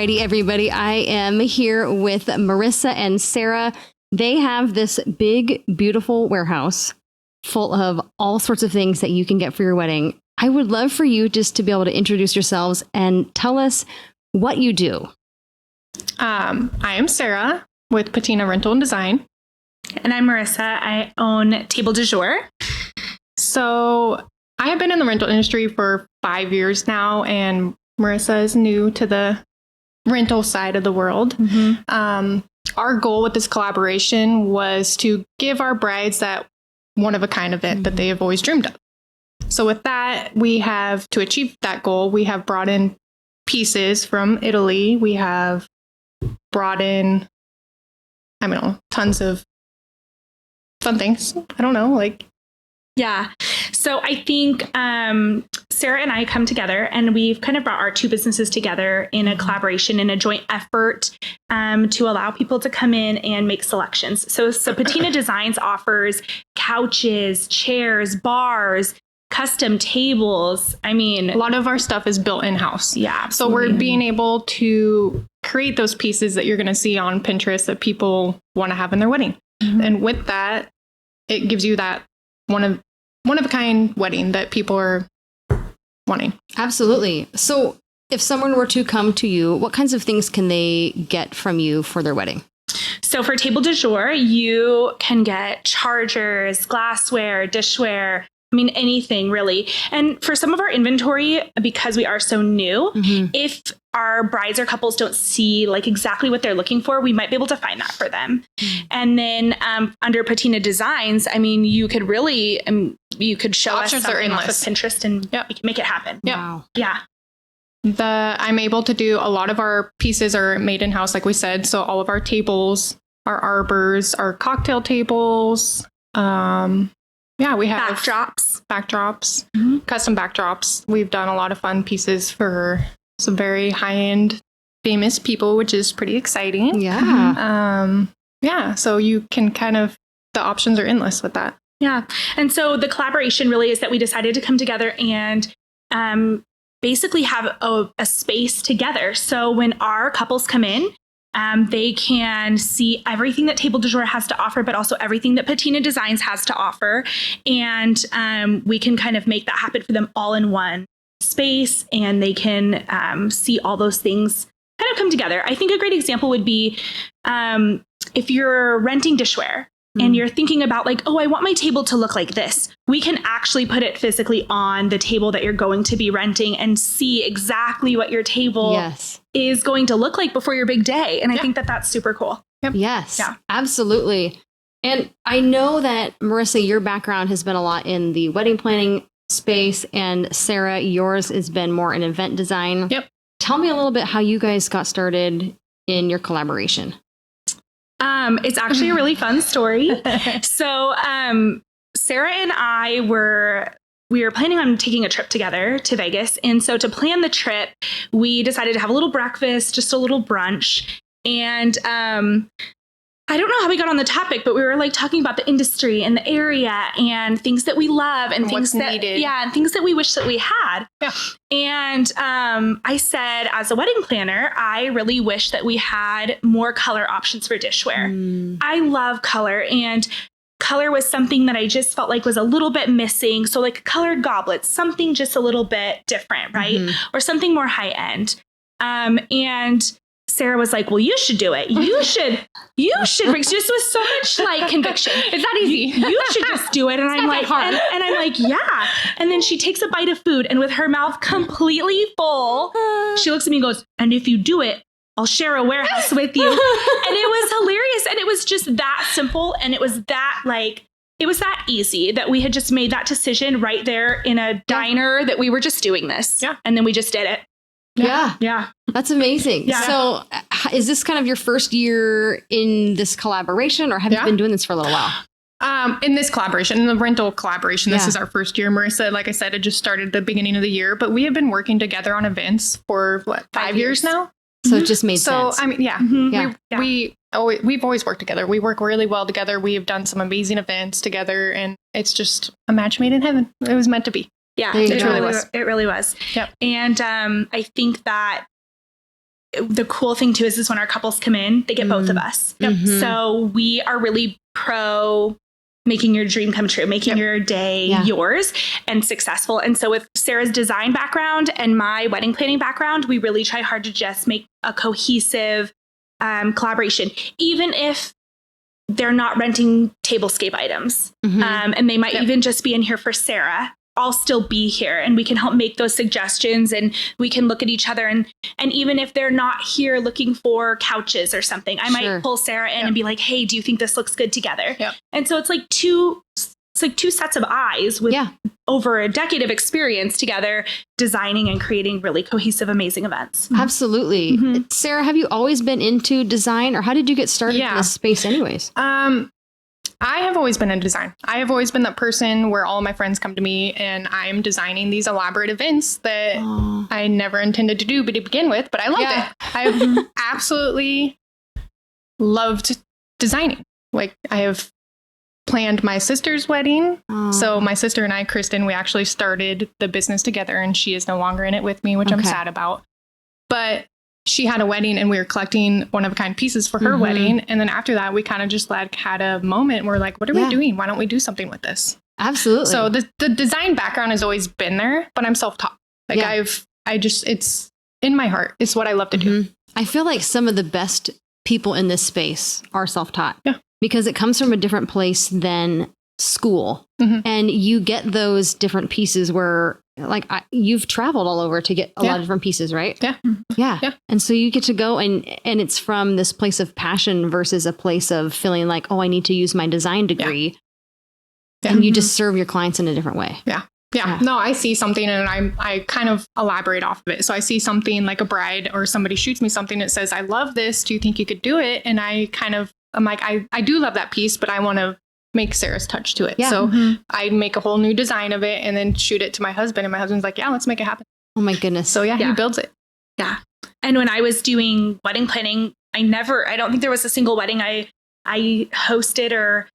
Alrighty, everybody. I am here with Marissa and Sarah. They have this big, beautiful warehouse full of all sorts of things that you can get for your wedding. I would love for you just to be able to introduce yourselves and tell us what you do. I am Sarah with Patina Rental and Design. And I'm Marissa. I own Table DuJour. So I have been in the rental industry for 5 years now, and Marissa is new to the rental side of the world. Mm-hmm. Our goal with this collaboration was to give our brides that one-of-a-kind event that they have always dreamed of. So with that, to achieve that goal, we have brought in pieces from Italy. We have brought in, tons of fun things. I don't know, Yeah. So I think Sarah and I come together and we've kind of brought our two businesses together in a collaboration, in a joint effort to allow people to come in and make selections. So Patina Designs offers couches, chairs, bars, custom tables. I mean, a lot of our stuff is built in-house. Yeah. So we're being able to create those pieces that you're going to see on Pinterest that people want to have in their wedding. Mm-hmm. And with that, it gives you that one of a kind wedding that people are wanting. Absolutely. So if someone were to come to you, what kinds of things can they get from you for their wedding? So for Table DuJour, you can get chargers, glassware, dishware, anything really. And for some of our inventory, because we are so new, if our brides or couples don't see exactly what they're looking for, we might be able to find that for them. And then under Patina Designs, you could really, you could show us something off of Pinterest and we can make it happen. Yep. Wow. Yeah. I'm able to do, a lot of our pieces are made in-house, like we said. So all of our tables, our arbors, our cocktail tables, we have backdrops, custom backdrops. We've done a lot of fun pieces for some very high-end famous people, which is pretty exciting. Yeah. So you can the options are endless with that. Yeah. And so the collaboration really is that we decided to come together and basically have a space together. So when our couples come in, they can see everything that Table DuJour has to offer, but also everything that Patina Designs has to offer. And we can kind of make that happen for them all in one space, and they can see all those things kind of come together. I think a great example would be if you're renting dishware and you're thinking about I want my table to look like this. We can actually put it physically on the table that you're going to be renting and see exactly what your table is going to look like before your big day. And I think that that's super cool. Yep. Yes, absolutely. And I know that, Marissa, your background has been a lot in the wedding planning space, and Sarah, yours has been more in event design. Yep. Tell me a little bit how you guys got started in your collaboration. It's actually a really fun story. So Sarah and I were planning on taking a trip together to Vegas. And so to plan the trip, we decided to have a little breakfast, just a little brunch. And I don't know how we got on the topic, but we were talking about the industry and the area and things that we love and things that needed. And things that we wish that we had. Yeah. And I said, as a wedding planner, I really wish that we had more color options for dishware. I love color, and color was something that I just felt was a little bit missing. So colored goblets, something just a little bit different, right? Or something more high end. And Sarah was like, well, you should do it. You should just with so much conviction. It's not easy. You should just do it. And I'm like, hard. And I'm like, yeah. And then she takes a bite of food, and with her mouth completely full, she looks at me and goes, and if you do it, I'll share a warehouse with you. And it was hilarious. And it was just that simple. And it was that it was that easy that we had just made that decision right there in a diner that we were just doing this. Yeah. And then we just did it. Yeah. That's amazing. Yeah. So is this kind of your first year in this collaboration, or have you been doing this for a little while? In this collaboration, in the rental collaboration, this is our first year. Marissa, like I said, it just started at the begining of the year, but we have been working together on events for 5 years now. So it just made sense. So, we've always worked together. We work really well together. We have done some amazing events together, and it's just a match made in heaven. It was meant to be. Yeah, it really was. It really was. Yep. And I think that the cool thing too is when our couples come in, they get both of us. So we are really pro making your dream come true, making your day yours and successful. And so with Sarah's design background and my wedding planning background, we really try hard to just make a cohesive collaboration, even if they're not renting tablescape items. And they might even just be in here for Sarah. I'll still be here and we can help make those suggestions and we can look at each other. And even if they're not here looking for couches or something, I might pull Sarah in and be like, hey, do you think this looks good together? And so it's like two sets of eyes with over a decade of experience together, designing and creating really cohesive, amazing events. Absolutely. Sarah, have you always been into design or how did you get started in this space anyways? I have always been in design. I have always been that person where all my friends come to me and I'm designing these elaborate events that I never intended to do to begin with, but I loved it. I've absolutely loved designing. Like I have planned my sister's wedding. So my sister and I, Kristen, we actually started the business together and she is no longer in it with me, which I'm sad about. But she had a wedding and we were collecting one-of-a-kind pieces for her wedding. And then after that, we kind of just like had a moment where like, what are we doing? Why don't we do something with this? Absolutely. So the design background has always been there, but I'm self-taught. Like it's in my heart. It's what I love to do. I feel like some of the best people in this space are self-taught because it comes from a different place than school. And you get those different pieces where like you've traveled all over to get a lot of different pieces, right? Yeah. And so you get to go and it's from this place of passion versus a place of feeling like, oh, I need to use my design degree. And you just serve your clients in a different way. No, I see something and I kind of elaborate off of it. So I see something like a bride or somebody shoots me something that says, I love this. Do you think you could do it? And I'm like, I do love that piece, but I want to make Sarah's touch to it. So I make a whole new design of it and then shoot it to my husband. And my husband's like, yeah, let's make it happen. Oh my goodness. So he builds it. And when I was doing wedding planning, I don't think there was a single wedding I hosted or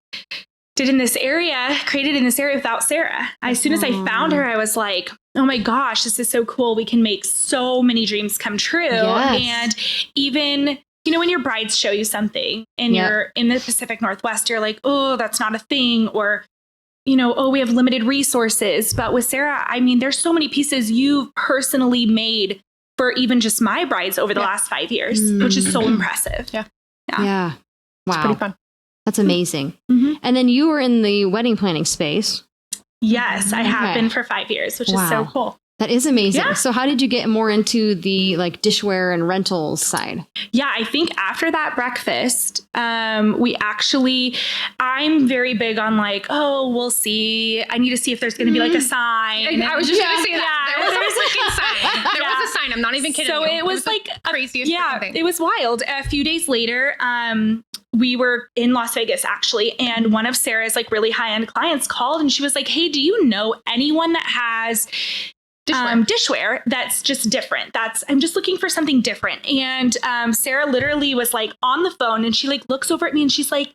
did in this area, created in this area without Sarah. As soon as I found her, I was like, oh my gosh, this is so cool. We can make so many dreams come true. And even when your brides show you something and you're in the Pacific Northwest, you're like, oh, that's not a thing. Or, oh, we have limited resources. But with Sarah, I mean, there's so many pieces you've personally made for even just my brides over the last 5 years, which is so impressive. Wow. It's pretty fun. That's amazing. And then you were in the wedding planning space. Yes, I have been for 5 years, which is so cool. That is amazing. So how did you get more into the like dishware and rentals side? Yeah, I think after that breakfast, I'm very big on like, oh, we'll see. I need to see if there's going to be like a sign. I was just going to say that. There was a freaking sign. There was a sign. I'm not even kidding. So it was like craziest thing. It was wild. A few days later, we were in Las Vegas actually. And one of Sarah's like really high-end clients called and she was like, hey, do you know anyone that has dishware that's just different? I'm just looking for something different. And Sarah literally was like on the phone and she like looks over at me and she's like,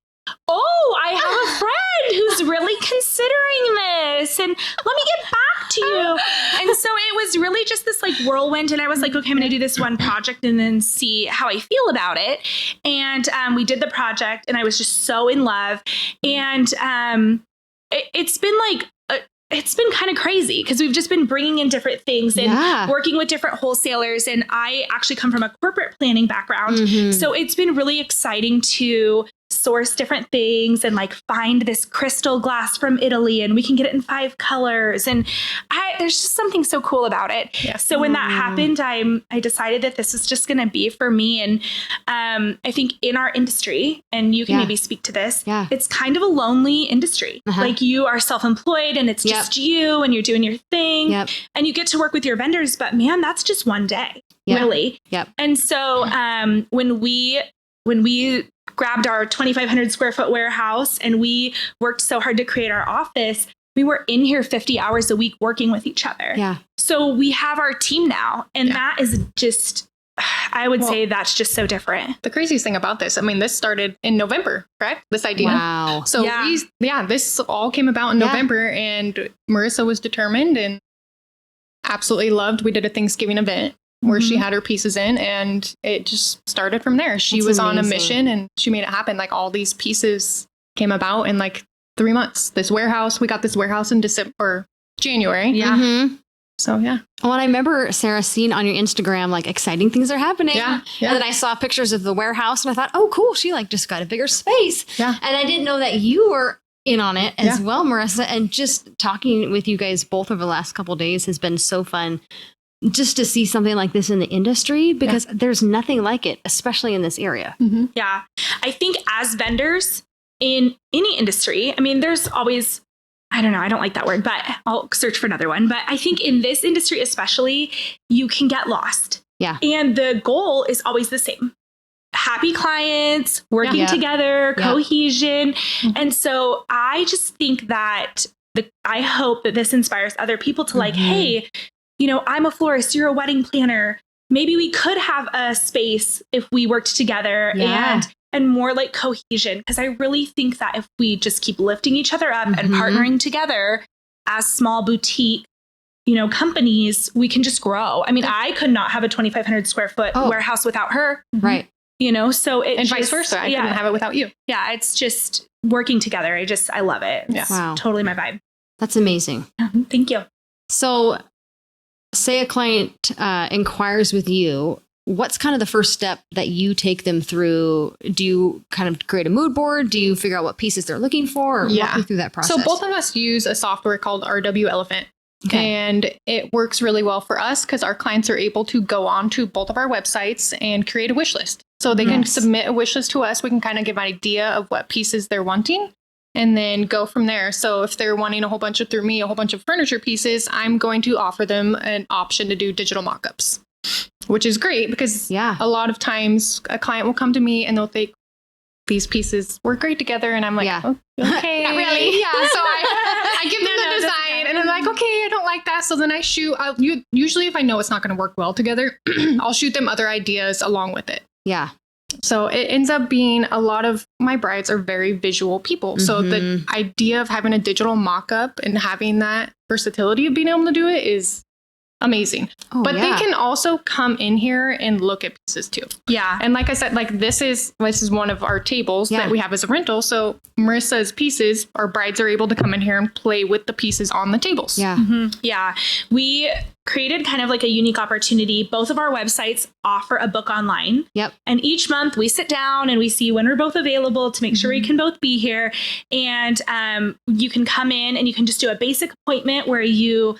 oh, I have a friend who's really considering this and let me get back to you. And so it was really just this like whirlwind. And I was like, okay, I'm going to do this one project and then see how I feel about it. And we did the project and I was just so in love. And it's been like, it's been kind of crazy because we've just been bringing in different things and working with different wholesalers. And I actually come from a corporate planning background. So it's been really exciting to source different things and like find this crystal glass from Italy and we can get it in 5 colors. And there's just something so cool about it. So when that happened, I decided that this is just going to be for me. And I think in our industry, and you can maybe speak to this, it's kind of a lonely industry. Like you are self-employed and it's just you and you're doing your thing and you get to work with your vendors, but man, that's just one day, really. And so when we grabbed our 2,500 square foot warehouse and we worked so hard to create our office, we were in here 50 hours a week working with each other. So we have our team now. And that is just, I would say that's just so different. The craziest thing about this, I mean, this started in November, correct? This idea. Wow. So this all came about in November and Marissa was determined and absolutely loved. We did a Thanksgiving event where she had her pieces in, and it just started from there. She was on a mission and she made it happen. Like all these pieces came about in like 3 months. We got this warehouse in January. Yeah. Mm-hmm. So yeah. Well, and I remember Sarah seeing on your Instagram, like exciting things are happening. Yeah. And then I saw pictures of the warehouse and I thought, oh, cool. She like just got a bigger space. Yeah. And I didn't know that you were in on it as well, Marissa. And just talking with you guys both over the last couple of days has been so fun just to see something like this in the industry, because there's nothing like it, especially in this area. Mm-hmm. Yeah. I think as vendors in any industry, I mean, there's always, I don't know, I don't like that word, but I'll search for another one. But I think in this industry especially, you can get lost. Yeah. And the goal is always the same. Happy clients, working together, cohesion. Mm-hmm. And so I just think that I hope that this inspires other people to like, hey, you know, I'm a florist, you're a wedding planner. Maybe we could have a space if we worked together and more like cohesion. Because I really think that if we just keep lifting each other up and partnering together as small boutique, you know, companies, we can just grow. I mean, I could not have a 2,500 square foot warehouse without her. Right. You know, so it and vice versa. I couldn't have it without you. Yeah. It's just working together. I love it. Yeah. Wow. Totally my vibe. That's amazing. Thank you. So say a client inquires with you, what's kind of the first step that you take them through? Do you kind of create a mood board? Do you figure out what pieces they're looking for? Or walk me through that process? So both of us use a software called RW Elephant. Okay. And it works really well for us because our clients are able to go on to both of our websites and create a wish list. So they can submit a wish list to us. We can kind of give an idea of what pieces they're wanting and then go from there. So if they're wanting a whole bunch of furniture pieces, I'm going to offer them an option to do digital mock-ups, which is great because a lot of times a client will come to me and they'll think these pieces work great together. And I'm like, okay. Not really. Yeah. So I give them the design and I'm like, okay, I don't like that. So then I usually if I know it's not going to work well together, I'll shoot them other ideas along with it. Yeah. So it ends up being a lot of my brides are very visual people. So the idea of having a digital mock-up and having that versatility of being able to do it is amazing. But they can also come in here and look at pieces too. Yeah. And like I said, like this is one of our tables that we have as a rental. So Marissa's pieces, our brides are able to come in here and play with the pieces on the tables. Yeah. Yeah. We created kind of like a unique opportunity. Both of our websites offer a book online. Yep. And each month we sit down and we see when we're both available to make sure we can both be here. And you can come in and you can just do a basic appointment where you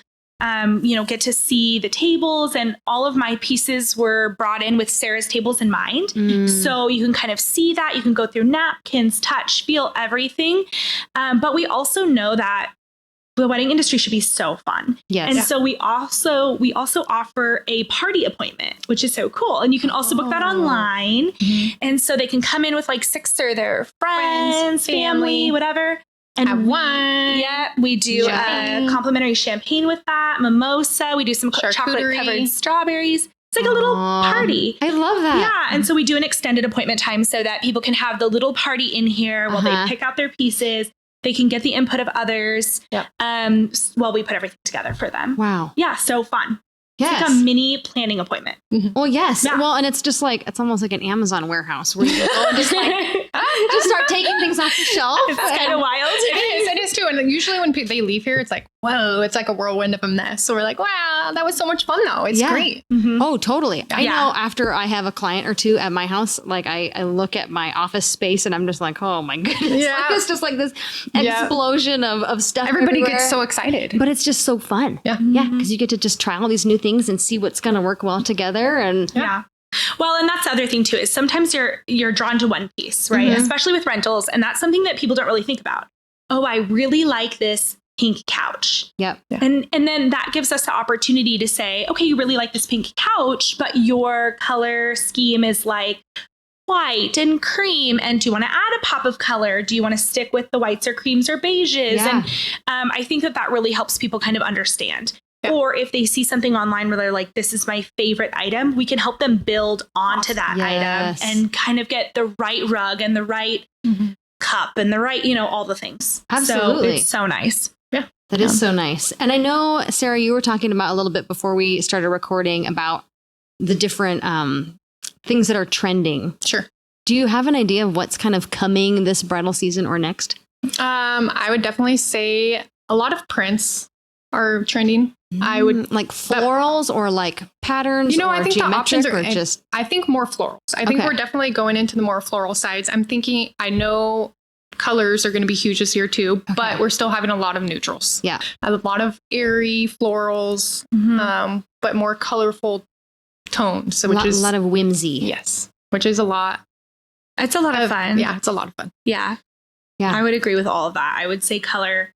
get to see the tables, and all of my pieces were brought in with Sarah's tables in mind. So you can kind of see that. You can go through napkins, touch, feel everything. But we also know that the wedding industry should be so fun. Yes. And so we also offer a party appointment, which is so cool. And you can also book that online. And so they can come in with like 6 or their friends, family, whatever. And have wine. Yeah, we do complimentary champagne with that, mimosa. We do some chocolate covered strawberries. It's like a little party. I love that. Yeah, and so we do an extended appointment time so that people can have the little party in here while they pick out their pieces. They can get the input of others while we put everything together for them. Wow. Yeah, so fun. Yes. It's like a mini planning appointment. Well, yes. Yeah. Well, and it's just like, it's almost like an Amazon warehouse where you go and just like, just start taking things off the shelf. It's kind of wild. It is too. And usually when they leave here, it's like, whoa, it's like a whirlwind of a mess. So we're like, wow, that was so much fun though. It's great. Oh, totally. I know after I have a client or two at my house, like I look at my office space and I'm just like, oh my goodness. Yeah. Like, it's just like this explosion of stuff. Everybody everywhere. gets so excited. But it's just so fun. Yeah. Yeah. Because you get to just try all these new things and see what's going to work well together. And Well, and that's the other thing too, is sometimes you're drawn to one piece, right? Especially with rentals. And that's something that people don't really think about. Oh, I really like this pink couch. Yep. And then that gives us the opportunity to say, okay, you really like this pink couch, but your color scheme is like white and cream. And do you want to add a pop of color? Do you want to stick with the whites or creams or beiges? Yeah. And I think that really helps people kind of understand. Or if they see something online where they're like, this is my favorite item, we can help them build onto that item and kind of get the right rug and the right cup and the right, all the things. Absolutely. So it's so nice. Yeah. That is so nice. And I know, Sarah, you were talking about a little bit before we started recording about the different things that are trending. Sure. Do you have an idea of what's kind of coming this bridal season or next? I would definitely say a lot of prints are trending. I would like florals or like patterns, or I think the options are just. I think more florals. I think Okay. we're definitely going into the more floral sides. I know colors are going to be huge this year too, but we're still having a lot of neutrals. Yeah. A lot of airy florals, but more colorful tones. So a lot of whimsy. Yes, which is a lot. It's a lot of fun. Yeah, it's a lot of fun. Yeah. Yeah. I would agree with all of that. I would say color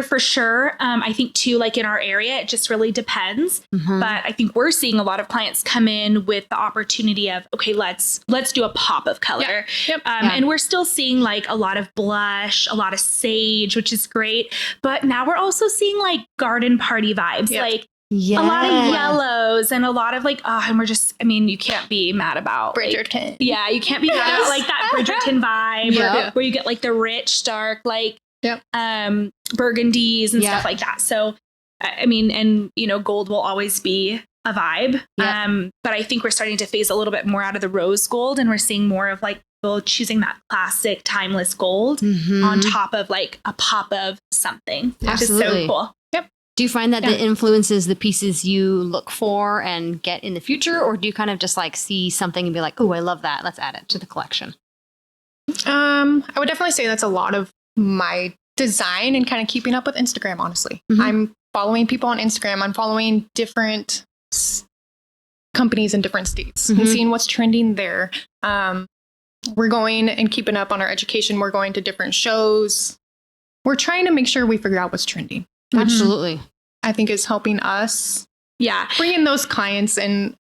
for sure. I think too, like in our area, it just really depends. Mhm. But I think we're seeing a lot of clients come in with the opportunity of, okay, let's do a pop of color. Yep. And we're still seeing like a lot of blush, a lot of sage, which is great. But now we're also seeing like garden party vibes, like Yeah. a lot of yellows and a lot of like, and we're just, I mean, you can't be mad about Bridgerton. Like, yeah, you can't be mad about like that Bridgerton vibe where you get like the rich, dark, like burgundies and stuff like that. So, I mean, and gold will always be a vibe. But I think we're starting to phase a little bit more out of the rose gold, and we're seeing more of like people choosing that classic timeless gold on top of like a pop of something, which is so cool. Do you find that that influences the pieces you look for and get in the future? Or do you kind of just like see something and be like, oh, I love that, let's add it to the collection? I would definitely say that's a lot of my design and kind of keeping up with Instagram, honestly. I'm following people on Instagram. I'm following different companies in different states and seeing what's trending there. We're going and keeping up on our education. We're going to different shows. We're trying to make sure we figure out what's trending. Absolutely. I think is helping us bring in those clients and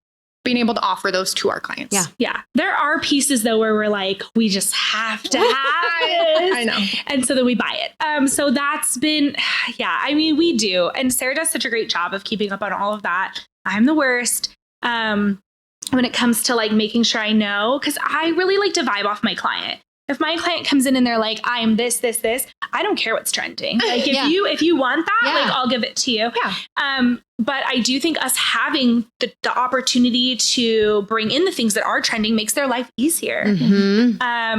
being able to offer those to our clients. Yeah. There are pieces though where we're like, we just have to have this. I know. And so then we buy it. So that's been, I mean, we do. And Sarah does such a great job of keeping up on all of that. I'm the worst. When it comes to like making sure I know, because I really like to vibe off my client. If my client comes in and they're like, I'm this, I don't care what's trending. Like if you want that, like I'll give it to you. But I do think us having the opportunity to bring in the things that are trending makes their life easier.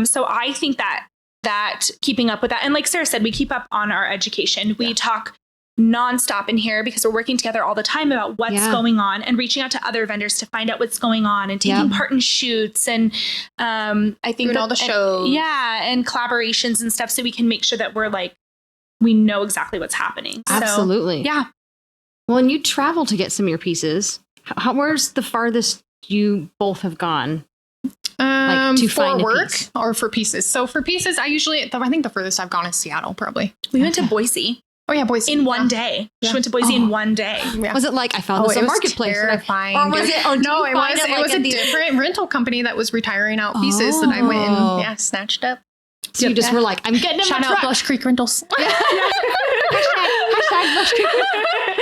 So I think that keeping up with that, and like Sarah said, we keep up on our education. We talk nonstop in here because we're working together all the time about what's going on and reaching out to other vendors to find out what's going on and taking part in shoots and I think doing all the shows. And collaborations and stuff, so we can make sure that we're like, we know exactly what's happening. Absolutely. So, well, and you travel to get some of your pieces. Where's the farthest you both have gone? Like to for find work piece? or for pieces? So for pieces, I think the furthest I've gone is Seattle, probably. We went to Boise. Oh yeah, Boise. In one day. She went to Boise in one day. Was it like I found this at Marketplace? Terrifying. Or was it? Or no, it was a different rental company that was retiring out pieces that I went and snatched up. So you just were like, I'm getting in Shout my out truck. Blush Creek Rentals. Hashtag Blush Creek.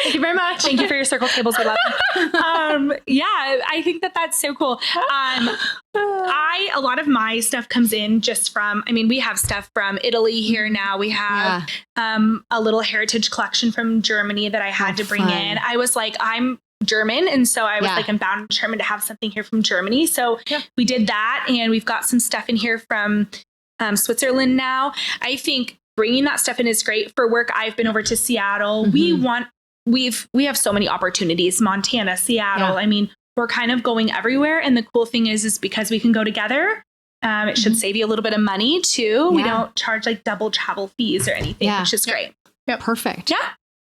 Thank you very much. Thank you for your circle tables. We love them. I think that's so cool. A lot of my stuff comes in just from, I mean, we have stuff from Italy here now. We have a little heritage collection from Germany that I had to bring in. I was like, I'm German. And so I was like, I'm bound and determined to have something here from Germany. So we did that. And we've got some stuff in here from Switzerland now. I think bringing that stuff in is great. For work, I've been over to Seattle. We have so many opportunities, Montana, Seattle. I mean, we're kind of going everywhere. And the cool thing is because we can go together, it should save you a little bit of money too. We don't charge like double travel fees or anything, which is great. Perfect. Yeah.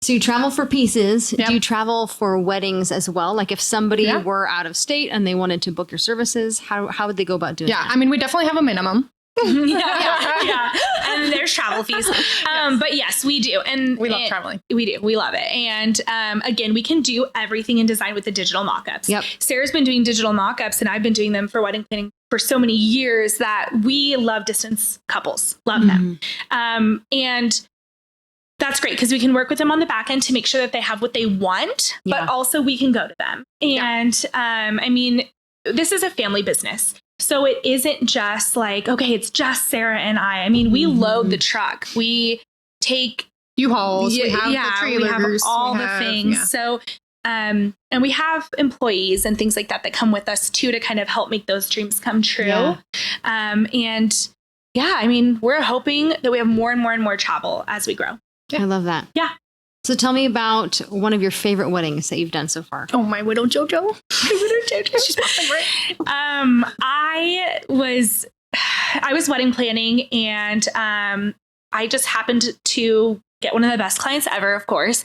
So you travel for pieces. Do you travel for weddings as well? Like if somebody were out of state and they wanted to book your services, how would they go about doing that? I mean, we definitely have a minimum. And there's travel fees. But yes, we do. And we love traveling. We do. We love it. And again, we can do everything in design with the digital mock-ups. Sarah's been doing digital mock-ups and I've been doing them for wedding planning for so many years that we love distance couples. Love them. And that's great because we can work with them on the back end to make sure that they have what they want, but also we can go to them. And I mean, this is a family business. So it isn't just like, okay, it's just Sarah and I. I mean, we load the truck. We take U-Hauls. We have the trailers. We have all the things. So And we have employees and things like that come with us too, to kind of help make those dreams come true. Yeah. And yeah, I mean, we're hoping that we have more and more and more travel as we grow. I love that. Yeah. So tell me about one of your favorite weddings that you've done so far. Oh, my widow JoJo. She's my favorite. I was wedding planning, and I just happened to get one of the best clients ever, of course.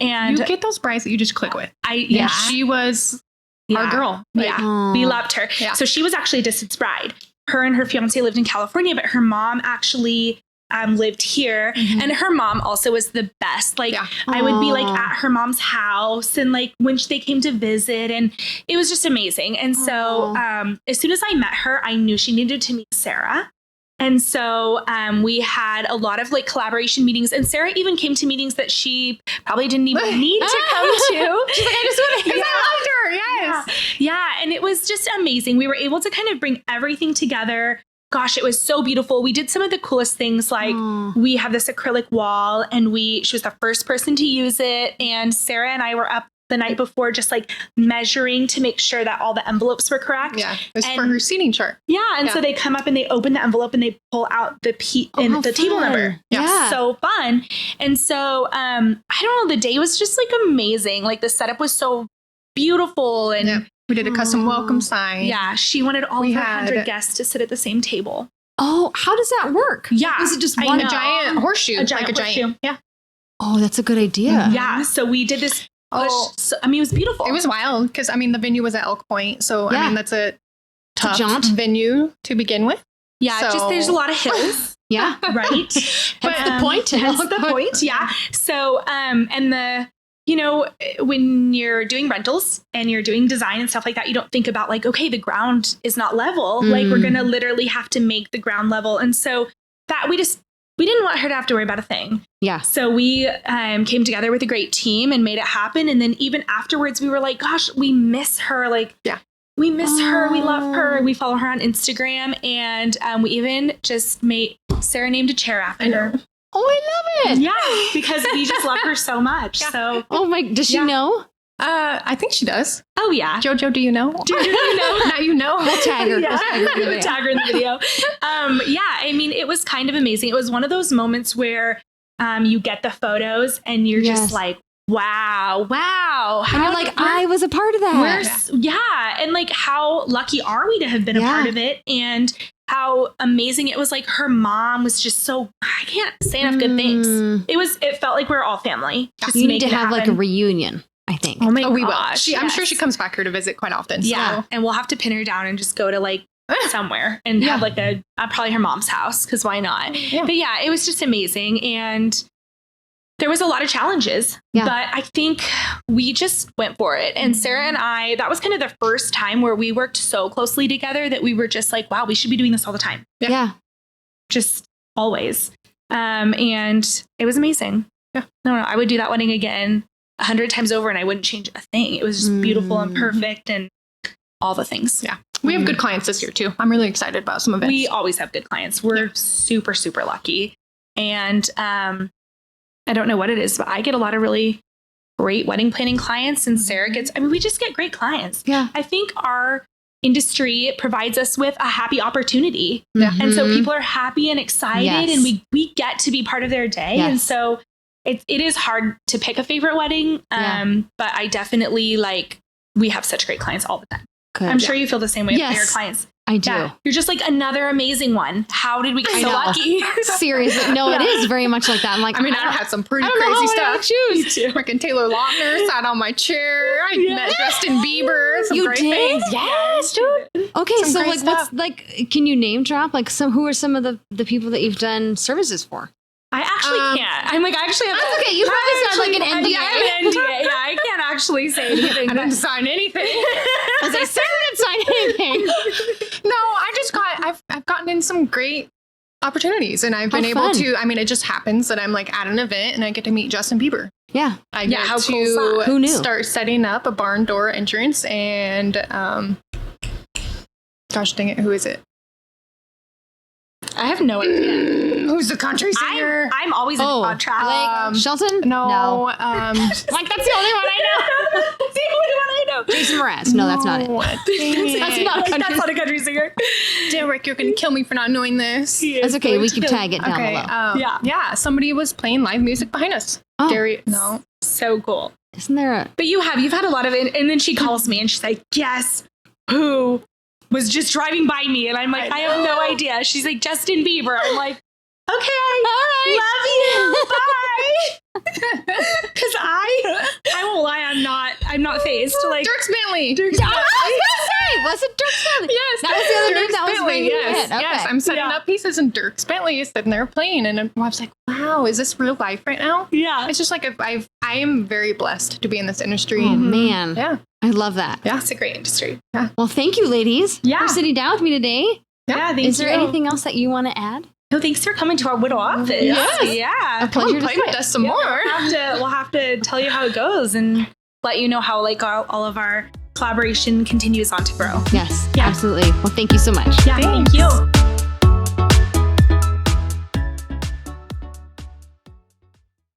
And you get those brides that you just click with. Yeah. She was our girl. Yeah. Aw. We loved her. Yeah. So she was actually a distance bride. Her and her fiance lived in California, but her mom actually lived here. Mhm. And her mom also was the best. Like, Yeah. I would be like Aw. at her mom's house, and like when they came to visit, and it was just amazing. And so as soon as I met her, I knew she needed to meet Sarah. And so we had a lot of like collaboration meetings, and Sarah even came to meetings that she probably didn't even need to come to. She's like, I just want to, because I loved her. Yes. Yeah. And it was just amazing. We were able to kind of bring everything together. Gosh, it was so beautiful. We did some of the coolest things, like we have this acrylic wall, and she was the first person to use it. And Sarah and I were up the night before, just like measuring to make sure that all the envelopes were correct. Yeah. It was for her seating chart. Yeah. And so they come up and they open the envelope and they pull out the table number. Yeah. So fun. And so, I don't know, the day was just like amazing. Like the setup was so beautiful. And Yep. We did a custom welcome sign. yeah, she wanted all We of her had- 100 guests to sit at the same table. Oh, how does that work? Yeah. Is it just I one? know. A giant horseshoe. A giant horseshoe. Yeah. Oh, that's a good idea. Yeah. So we did this. Oh. I mean, it was beautiful. It was wild because, I mean, the venue was at Elk Point. So, Yeah. I mean, that's a tough jaunt. venue to begin with. Yeah. So- Just there's a lot of hills. Yeah. Right. That's the point. That's the point. Yeah. So, and when you're doing rentals and you're doing design and stuff like that, you don't think about like, okay, the ground is not level. Like we're going to literally have to make the ground level. And so that we didn't want her to have to worry about a thing. Yeah. So we came together with a great team and made it happen. And then even afterwards, we were like, gosh, we miss her. Like, Yeah. we miss her. We love her. We follow her on Instagram. And we even just Sarah named a chair after her. Oh, I love it. Yeah, because we just love her so much. Yeah. So, Oh my, does she Yeah. know? I think she does. oh yeah. JoJo, do you know? Do you know? Now you know. We'll tag her. Yeah. We'll tag her in the video. Tag her in the video. Yeah, I mean, it was kind of amazing. It was one of those moments where you get the photos and you're Yes. just like, wow. And you're like, I was a part of that. And like, how lucky are we to have been a part of it? And how amazing it was. Like, her mom was just so, I can't say enough good things. It felt like we were all family. Just You need to making it have like a happen. reunion, I think. Oh my Oh, we will. gosh. I'm sure yes. she comes back here to visit quite often. Yeah. So. And we'll have to pin her down and just go to like somewhere and have like probably her mom's house, because why not? Yeah. But yeah, it was just amazing. And there was a lot of challenges, Yeah. but I think we just went for it. And Sarah and I, that was kind of the first time where we worked so closely together that we were just like, wow, we should be doing this all the time. Yeah. Just always. And it was amazing. Yeah. No, I would do that wedding again 100 times over and I wouldn't change a thing. It was just beautiful and perfect and all the things. Yeah. We have good clients this year too. I'm really excited about some events. We always have good clients. We're super, super lucky. And I don't know what it is, but I get a lot of really great wedding planning clients, and Sarah we just get great clients. Yeah. I think our industry provides us with a happy opportunity. Yeah. And so people are happy and excited, Yes. and we get to be part of their day. Yes. And so it is hard to pick a favorite wedding. But I definitely we have such great clients all the time. Good. I'm sure you feel the same way with Yes. your clients. I do. Yeah. You're just like another amazing one. How did we get I so know. lucky? Seriously. No, it is very much like that. I'm like, I mean, I've had some pretty I don't know crazy how I stuff. choose. Freaking Taylor Lautner sat on my chair. I met Justin Bieber. Some You great did? things. Yes, dude. Okay, Some so great like, stuff. what's can you name drop who are some of the people that you've done services for? I actually can't. I'm like, I actually have. That's okay. You probably signed like an NDA. Yeah, I have an NDA. Yeah, I can't actually say anything. I didn't sign anything. As I said, I didn't sign anything. No, I've gotten in some great opportunities, and I've been How able fun. to. I mean, it just happens that I'm like at an event and I get to meet Justin Bieber. Yeah. I get how to cool is that? Who knew? start setting up a barn door entrance, and gosh dang it, who is it? I have no idea. Who's the country singer? I'm always in contract. Like Shelton? No. Like that's the only one I know. That's the only one I know. Jason Mraz. No, that's not it. That's That's not a country singer. Derek, you're going to kill me for not knowing this. That's okay. We can tag it down below. Yeah. Somebody was playing live music behind us. Oh. Derek, no. So cool. Isn't there a... But you've had a lot of it. And then she calls me and she's like, guess who was just driving by me? And I'm like, I have no idea. She's like, Justin Bieber. I'm like, okay, All right. love you. Bye. Because I won't lie, I'm not phased. Like Dirk Bentley. I was gonna say, was it Dirk Bentley? Yes, that was the other name Dirk that was Bentley, ringing in my yes, head. Okay. yes. I'm setting up pieces, and Dirk Bentley is sitting there playing, and I was like, "Wow, is this real life right now?" Yeah. It's just like I am very blessed to be in this industry. Oh, and man. yeah, I love that. yeah, It's a great industry. Well, thank you, ladies, Yeah. for sitting down with me today. Yeah, thank Is there you. anything else that you want to add? No, thanks for coming to our Widow office. Yes. Yeah. Pleasure come to play see with it. us some more. We'll have to tell you how it goes and let you know how like all of our collaboration continues on to grow. Yes, Yeah. absolutely. Well, thank you so much. Yeah, thank you.